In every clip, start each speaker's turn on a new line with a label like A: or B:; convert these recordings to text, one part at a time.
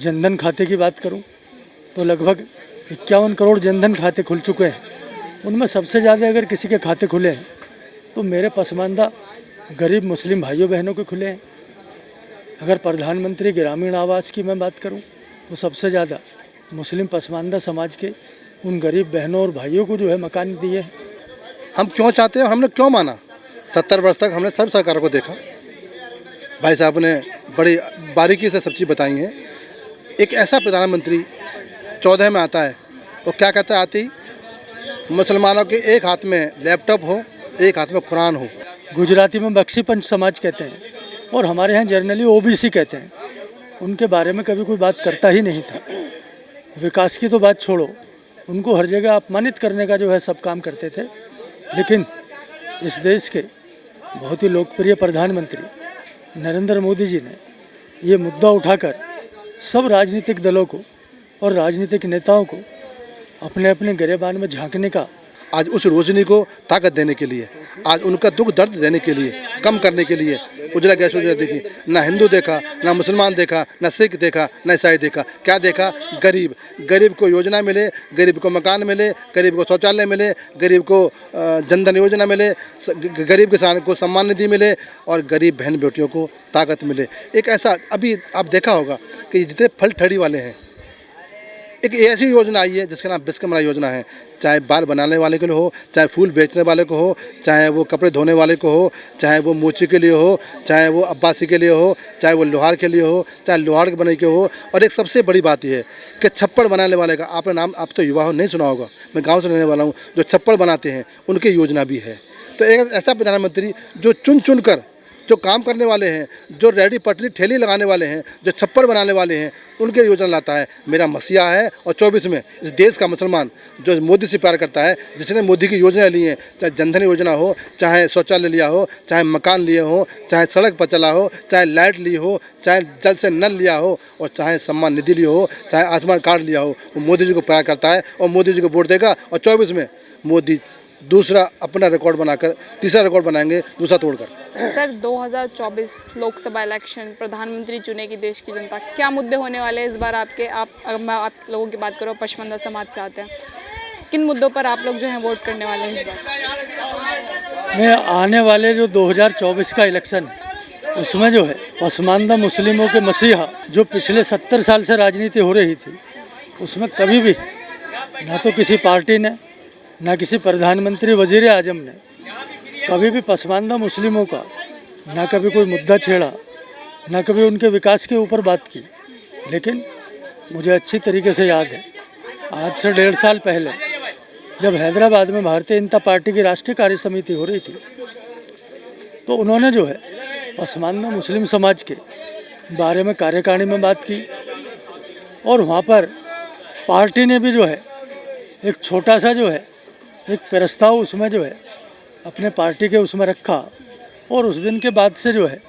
A: जनधन खाते की बात करूं तो लगभग 51 करोड़ जनधन खाते खुल चुके हैं। उनमें सबसे ज़्यादा अगर किसी के खाते खुले हैं तो मेरे पसमानदा गरीब मुस्लिम भाइयों बहनों के खुले हैं। अगर प्रधानमंत्री ग्रामीण आवास की मैं बात करूं तो सबसे ज़्यादा मुस्लिम पसमानदा समाज के उन गरीब बहनों और भाइयों को जो है मकान दिए हैं।
B: हम क्यों चाहते हैं और हमने क्यों माना? 70 वर्ष तक हमने सब सरकारों को देखा। भाई साहब ने बड़ी बारीकी से सब चीज़ बताई हैं। एक ऐसा प्रधानमंत्री 14 में आता है वो क्या कहता है आते ही, मुसलमानों के एक हाथ में लैपटॉप हो, एक हाथ में कुरान हो।
A: गुजराती में बख्शी पंच समाज कहते हैं और हमारे यहाँ जनरली ओबीसी कहते हैं। उनके बारे में कभी कोई बात करता ही नहीं था। विकास की तो बात छोड़ो, उनको हर जगह अपमानित करने का जो है सब काम करते थे। लेकिन इस देश के बहुत ही लोकप्रिय प्रधानमंत्री नरेंद्र मोदी जी ने ये मुद्दा उठाकर सब राजनीतिक दलों को और राजनीतिक नेताओं को अपने अपने गिरेबान में झांकने का,
B: आज उस रोशनी को ताकत देने के लिए, आज उनका दुख दर्द देने के लिए, कम करने के लिए उजला गैस योजना देखी। ना हिंदू देखा, ना मुसलमान देखा, ना सिख देखा, ना ईसाई देखा। क्या देखा? गरीब। गरीब को योजना मिले, गरीब को मकान मिले, गरीब को शौचालय मिले, गरीब को जनधन योजना मिले, गरीब किसान को सम्मान निधि मिले और गरीब बहन बेटियों को ताकत मिले। एक ऐसा अभी आप देखा होगा कि जितने फल ठहरी वाले हैं, एक ऐसी योजना आई है जिसका नाम विश्वकर्मा योजना है। चाहे बाल बनाने वाले के लिए हो, चाहे फूल बेचने वाले को हो, चाहे वो कपड़े धोने वाले को हो, चाहे वो मोची के लिए हो, चाहे वो अब्बासी के लिए हो, चाहे वो लोहार के लिए हो, चाहे लोहार के बनाने के हो। और एक सबसे बड़ी बात यह है कि छप्पड़ बनाने वाले का आपने नाम, आप तो युवा हो, नहीं सुना होगा, मैं गाँव से रहने वाला हूँ, जो छप्पड़ बनाते हैं उनकी योजना भी है। तो एक ऐसा प्रधानमंत्री जो चुन चुन कर जो काम करने वाले हैं, जो रेडी पटरी ठेली लगाने वाले हैं, जो छप्पड़ बनाने वाले हैं, उनके योजना लाता है। मेरा मसीहा है। और 24 में इस देश का मुसलमान जो मोदी से प्यार करता है, जिसने मोदी की योजना ली है, चाहे जनधन योजना हो, चाहे शौचालय लिया हो, चाहे मकान लिए हो, चाहे सड़क पर चला हो, चाहे लाइट ली हो, चाहे जल से नल लिया हो और चाहे सम्मान निधि लिया हो, चाहे आयुष्मान कार्ड लिया हो, वो मोदी जी को प्यार करता है और मोदी जी को वोट देगा। और 24 में मोदी दूसरा अपना रिकॉर्ड बनाकर तीसरा रिकॉर्ड बनाएंगे, दूसरा तोड़कर।
C: सर 2024 लोकसभा इलेक्शन, प्रधानमंत्री चुनेगी देश की जनता, क्या मुद्दे होने वाले हैं इस बार आपके? मैं आप लोगों की बात करूँ, पसमानदा समाज से आते हैं, किन मुद्दों पर आप लोग जो हैं वोट करने वाले हैं इस बार?
A: मैं आने वाले जो 2024 का इलेक्शन है उसमें जो है पसमानदा मुस्लिमों के मसीहा जो पिछले 70 साल से राजनीति हो रही थी, उसमें कभी भी ना तो किसी पार्टी ने, ना किसी प्रधानमंत्री वजीर आजम ने कभी भी पसमानदा मुस्लिमों का ना कभी कोई मुद्दा छेड़ा, ना कभी उनके विकास के ऊपर बात की। लेकिन मुझे अच्छी तरीके से याद है, आज से 1.5 साल पहले जब हैदराबाद में भारतीय जनता पार्टी की राष्ट्रीय कार्य समिति हो रही थी, तो उन्होंने जो है पसमानदा मुस्लिम समाज के बारे में कार्यकारिणी में बात की और वहाँ पर पार्टी ने भी जो है एक छोटा सा जो है एक प्रस्ताव उसमें जो है अपने पार्टी के उसमें रखा। और उस दिन के बाद से जो है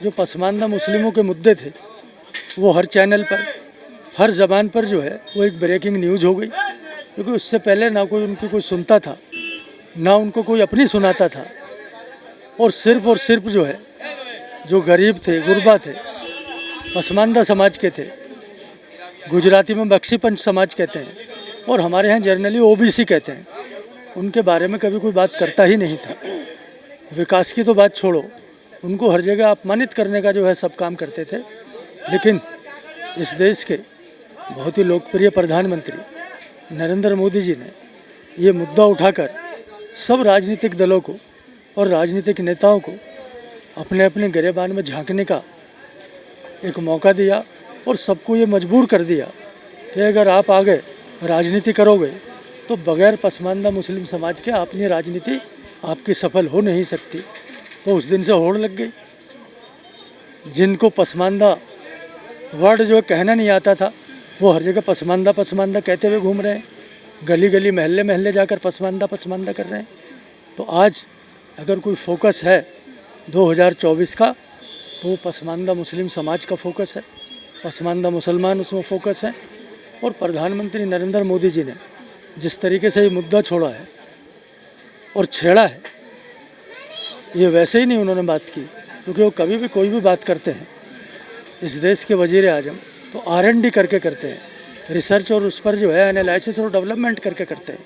A: जो पसमानदा मुस्लिमों के मुद्दे थे वो हर चैनल पर, हर ज़बान पर जो है वो एक ब्रेकिंग न्यूज़ हो गई। क्योंकि उससे पहले ना कोई उनकी कोई सुनता था, ना उनको कोई अपनी सुनाता था। और सिर्फ जो है जो गरीब थे, गुरबा थे, पसमानदा समाज के थे, गुजराती में बख्शी पंच समाज कहते हैं और हमारे यहाँ जनरली ओबीसी कहते हैं, उनके बारे में कभी कोई बात करता ही नहीं था। विकास की तो बात छोड़ो, उनको हर जगह अपमानित करने का जो है सब काम करते थे। लेकिन इस देश के बहुत ही लोकप्रिय प्रधानमंत्री नरेंद्र मोदी जी ने ये मुद्दा उठाकर सब राजनीतिक दलों को और राजनीतिक नेताओं को अपने अपने गिरेबान में झांकने का एक मौका दिया और सबको ये मजबूर कर दिया कि अगर आप आगे राजनीति करोगे तो बगैर पसमानदा मुस्लिम समाज के अपनी राजनीति आपकी सफल हो नहीं सकती। तो उस दिन से होड़ लग गई। जिनको पसमानदा वर्ड जो कहना नहीं आता था वो हर जगह पसमानदा पसमानदा कहते हुए घूम रहे हैं, गली गली महल्ले महल्ले जाकर पसमानदा पसमानदा कर रहे हैं। तो आज अगर कोई फोकस है 2024 का तो वो पसमानदा मुस्लिम समाज का फोकस है, पसमानदा मुसलमान उसमें फोकस है। और प्रधानमंत्री नरेंद्र मोदी जी ने जिस तरीके से ये मुद्दा छोड़ा है और छेड़ा है, ये वैसे ही नहीं उन्होंने बात की, क्योंकि वो कभी भी कोई भी बात करते हैं, इस देश के वजीर आजम तो R&D करके करते हैं, रिसर्च और उस पर जो है एनालिसिस और डेवलपमेंट करके करते हैं।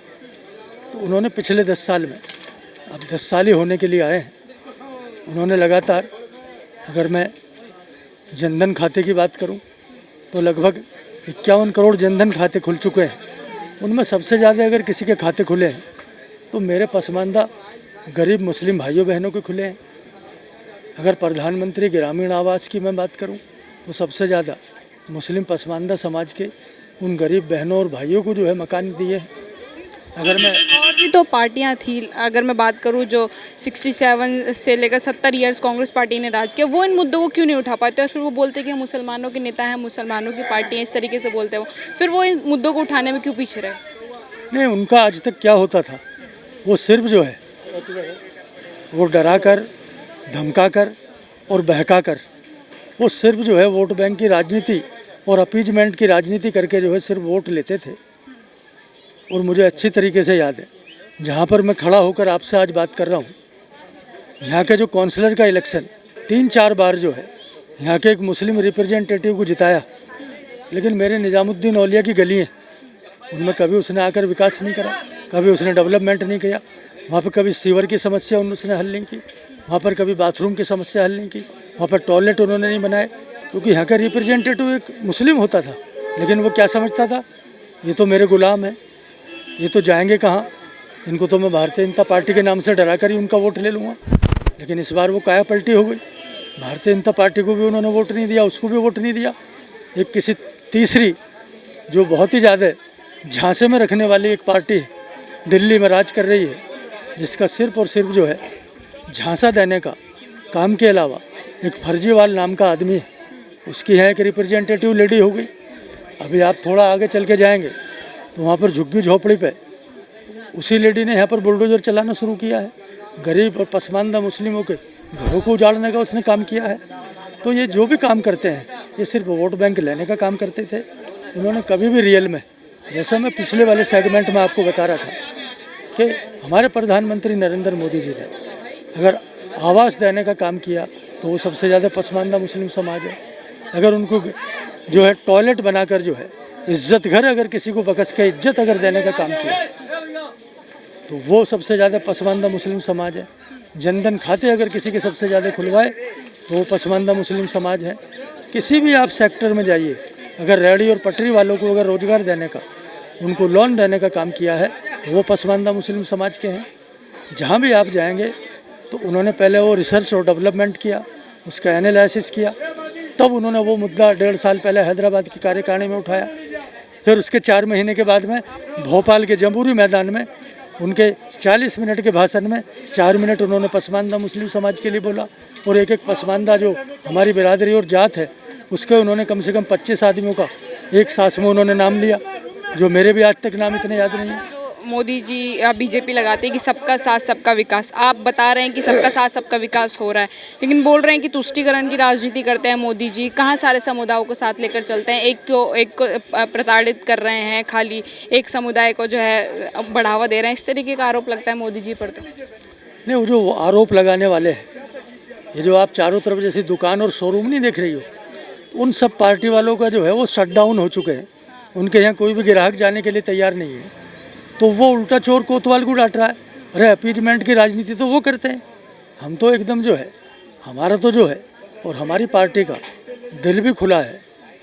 A: तो उन्होंने पिछले 10 साल में, अब 10 साल ही होने के लिए आए हैं, उन्होंने लगातार, अगर मैं जनधन खाते की बात करूं तो लगभग 51 करोड़ जनधन खाते खुल चुके हैं। उनमें सबसे ज़्यादा अगर किसी के खाते खुले हैं तो मेरे पसमानदा गरीब मुस्लिम भाइयों बहनों के खुले हैं। अगर प्रधानमंत्री ग्रामीण आवास की मैं बात करूं तो सबसे ज़्यादा मुस्लिम पसमानदा समाज के उन गरीब बहनों और भाइयों को जो है मकान दिए हैं। अगर मैं
C: और भी तो पार्टियां थी, अगर मैं बात करूं जो 67 से लेकर 70 ईयर्स कांग्रेस पार्टी ने राज किया, वो इन मुद्दों को क्यों नहीं उठा पाते और फिर वो बोलते हैं कि हम मुसलमानों के नेता हैं, मुसलमानों की पार्टी है, इस तरीके से बोलते हैं वो, फिर वो इन मुद्दों को उठाने में क्यों पीछे रहे?
A: नहीं, उनका आज तक क्या होता था, वो सिर्फ जो है वो डरा कर, धमका कर और बहका कर, वो सिर्फ जो है वोट बैंक की राजनीति और अपीजमेंट की राजनीति करके जो है सिर्फ वोट लेते थे। और मुझे अच्छी तरीके से याद है, जहाँ पर मैं खड़ा होकर आपसे आज बात कर रहा हूँ, यहाँ के जो काउंसलर का इलेक्शन 3-4 बार जो है यहाँ के एक मुस्लिम रिप्रेजेंटेटिव को जिताया, लेकिन मेरे निजामुद्दीन औलिया की गली हैं, उनमें कभी उसने आकर विकास नहीं करा, कभी उसने डेवलपमेंट नहीं किया। वहाँ पर कभी सीवर की समस्या उसने हल नहीं की, वहाँ पर कभी बाथरूम की समस्या हल नहीं की, वहाँ पर टॉयलेट उन्होंने नहीं बनाए, क्योंकि यहाँ का रिप्रेजेंटेटिव एक मुस्लिम होता था। लेकिन वो क्या समझता था, ये तो मेरे गुलाम हैं, ये तो जाएंगे कहाँ, इनको तो मैं भारतीय जनता पार्टी के नाम से डरा कर ही उनका वोट ले लूँगा। लेकिन इस बार वो काया पलटी हो गई, भारतीय जनता पार्टी को भी उन्होंने वोट नहीं दिया, उसको भी वोट नहीं दिया। एक किसी तीसरी जो बहुत ही ज़्यादा झांसे में रखने वाली एक पार्टी दिल्ली में राज कर रही है, जिसका सिर्फ और सिर्फ जो है झांसा देने का काम के अलावा एक फर्जीवाल नाम का आदमी है, उसकी है एक रिप्रेजेंटेटिव लेडी हो गई। अभी आप थोड़ा आगे चल के जाएंगे तो वहाँ पर झुग्गी झोपड़ी पे उसी लेडी ने यहाँ पर बुलडोजर चलाना शुरू किया है। गरीब और पसमानदा मुस्लिमों के घरों को उजाड़ने का उसने काम किया है। तो ये जो भी काम करते हैं ये सिर्फ वोट बैंक लेने का काम करते थे। इन्होंने कभी भी रियल में, जैसा मैं पिछले वाले सेगमेंट में आपको बता रहा था कि हमारे प्रधानमंत्री नरेंद्र मोदी जी ने अगर आवास देने का काम किया तो वो सबसे ज़्यादा पसमानदा मुस्लिम समाज है। अगर उनको जो है टॉयलेट बनाकर जो है इज्जत घर, अगर किसी को बकस के इज्जत अगर देने का काम किया तो वो सबसे ज़्यादा पसमानदा मुस्लिम समाज है। जनधन खाते अगर किसी के सबसे ज़्यादा खुलवाए तो वो पसमानदा मुस्लिम समाज है। किसी भी आप सेक्टर में जाइए, अगर रेहड़ी और पटरी वालों को अगर रोज़गार देने का, उनको लोन देने का काम किया है तो वो पसमानदा मुस्लिम समाज के हैं। जहाँ भी आप जाएंगे तो उन्होंने पहले वो रिसर्च और डेवलपमेंट किया, उसका एनालिसिस किया, तब उन्होंने वो मुद्दा 1.5 साल पहले हैदराबाद की कार्यकारिणी में उठाया। फिर उसके 4 महीने के बाद में भोपाल के जम्बूरी मैदान में उनके 40 मिनट के भाषण में 4 मिनट उन्होंने पसमानदा मुस्लिम समाज के लिए बोला। और एक एक पसमानदा जो हमारी बिरादरी और जात है उसके उन्होंने कम से कम 25 आदमियों का एक सांस में उन्होंने नाम लिया, जो मेरे भी आज तक नाम इतने याद नहीं है।
C: मोदी जी या बीजेपी लगाते हैं कि सबका साथ सबका विकास, आप बता रहे हैं कि सबका साथ सबका विकास हो रहा है, लेकिन बोल रहे हैं कि तुष्टीकरण की राजनीति करते हैं मोदी जी। कहाँ सारे समुदायों को साथ लेकर चलते हैं, एक को प्रताड़ित कर रहे हैं, खाली एक समुदाय को जो है बढ़ावा दे रहे हैं, इस तरीके का आरोप लगता है मोदी जी पर। तो
A: नहीं, वो जो आरोप लगाने वाले हैं, ये जो आप चारों तरफ जैसे दुकान और शोरूम नहीं देख रही हो, उन सब पार्टी वालों का जो है वो शट डाउन हो चुके हैं। उनके यहाँ कोई भी ग्राहक जाने के लिए तैयार नहीं है, तो वो उल्टा चोर कोतवाल को डांट रहा है। अरे अपीजमेंट की राजनीति तो वो करते हैं, हम तो एकदम जो है, हमारा तो जो है और हमारी पार्टी का दिल भी खुला है,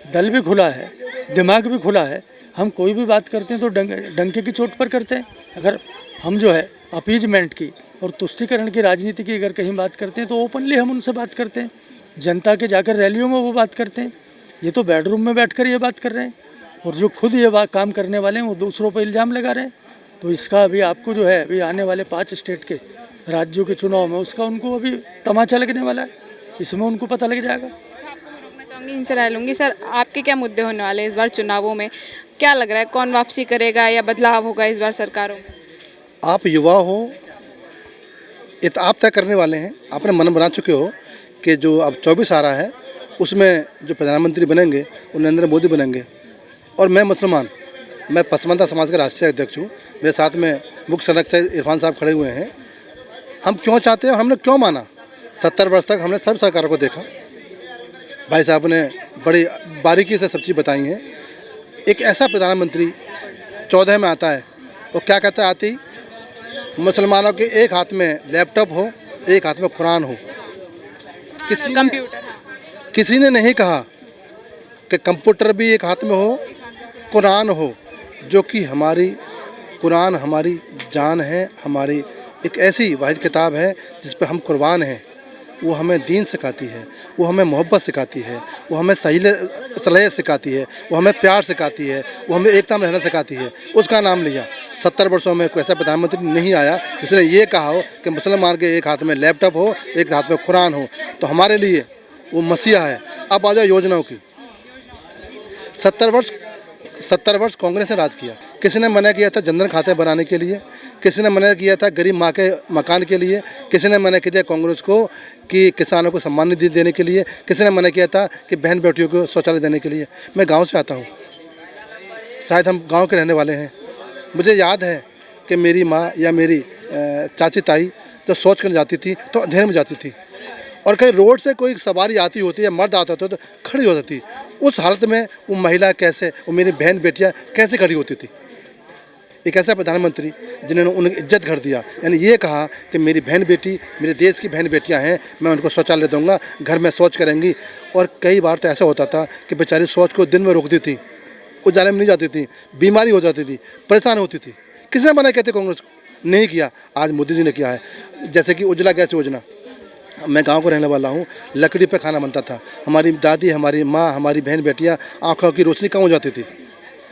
A: दल भी खुला है, दिमाग भी खुला है। हम कोई भी बात करते हैं तो डंके की चोट पर करते हैं। अगर हम जो है अपीजमेंट की और तुष्टीकरण की राजनीति की अगर कहीं बात करते हैं तो ओपनली हम उनसे बात करते हैं, जनता के जाकर रैलियों में वो बात करते हैं। ये तो बेडरूम में बैठकर ये बात कर रहे हैं, और जो खुद ये बात काम करने वाले हैं वो दूसरों पर इल्ज़ाम लगा रहे हैं। तो इसका अभी आपको जो है अभी आने वाले 5 स्टेट के राज्यों के चुनाव में उसका उनको अभी तमाचा लगने वाला है, इसमें उनको पता लग जाएगा।
C: रोकना चाहूँगी, इनसे राय लूँगी। सर, आपके क्या मुद्दे होने वाले हैं इस बार चुनावों में? क्या लग रहा है, कौन वापसी करेगा या बदलाव होगा इस बार सरकारों में?
B: आप युवा हो, ये तो आप तय करने वाले हैं। आपने मन बना चुके हो कि जो अब 24 आ रहा है उसमें जो प्रधानमंत्री बनेंगे वो नरेंद्र मोदी बनेंगे। और मैं मुसलमान, मैं पसमानदा समाज का राष्ट्रीय अध्यक्ष हूँ, मेरे साथ में मुख्य संरक्षक इरफान साहब खड़े हुए हैं। हम क्यों चाहते हैं और हमने क्यों माना? 70 वर्ष तक हमने सब सरकारों को देखा, भाई साहब ने बड़ी बारीकी से सब चीज़ बताई हैं। एक ऐसा प्रधानमंत्री 14 में आता है वो क्या कहता है आते ही, मुसलमानों के एक हाथ में लैपटॉप हो, एक हाथ में कुरान हो।
C: कंप्यूटर,
B: किसी ने नहीं कहा कि कंप्यूटर भी एक हाथ में हो, कुरान हो, जो कि हमारी कुरान हमारी जान है, हमारी एक ऐसी वाहिद किताब है जिस पर हम कुर्बान हैं। वो हमें दीन सिखाती है, वो हमें मोहब्बत सिखाती है, वो हमें सलह सिखाती है, वो हमें प्यार सिखाती है, वो हमें एकता में रहना सिखाती है। उसका नाम लिया। 70 वर्षों में कोई ऐसा प्रधानमंत्री नहीं आया जिसने ये कहा हो कि मुसलमान के एक हाथ में लैपटॉप हो, एक हाथ में कुरान हो। तो हमारे लिए वो मसीहा है। अब आ जाए योजनाओं की। 70 वर्ष कांग्रेस ने राज किया। किसी ने मना किया था जनधन खाते बनाने के लिए, किसी ने मना किया था गरीब माँ के मकान के लिए, किसी ने मना किया कांग्रेस को कि किसानों को सम्मान निधि देने के लिए, किसी ने मना किया था कि बहन बेटियों को शौचालय देने के लिए। मैं गांव से आता हूं, शायद हम गांव के रहने वाले हैं। मुझे याद है कि मेरी माँ या मेरी चाची ताई जब शौच करने जाती थी तो अंधेरे में जाती थी, और कहीं रोड से कोई सवारी आती होती या मर्द आता होता तो खड़ी हो जाती। उस हालत में वो महिला कैसे, वो मेरी बहन बेटियां कैसे खड़ी होती थी। एक ऐसा प्रधानमंत्री जिन्होंने उन्हें इज्जत कर दिया, यानी ये कहा कि मेरी बहन बेटी, मेरे देश की बहन बेटियां हैं, मैं उनको शौचालय दूंगा, घर में शौच करेंगी। और कई बार तो ऐसा होता था कि बेचारी शौच को दिन में रोकती थी, उजाले में नहीं जाती थी, बीमारी हो जाती थी, परेशान होती थी। किसने मना कहते कांग्रेस को? नहीं किया। आज मोदी जी ने किया है। जैसे कि उज्ज्वला गैस योजना, मैं गांव को रहने वाला हूं, लकड़ी पे खाना बनता था। हमारी दादी, हमारी माँ, हमारी बहन बेटियां आँखों की रोशनी कम हो जाती थी।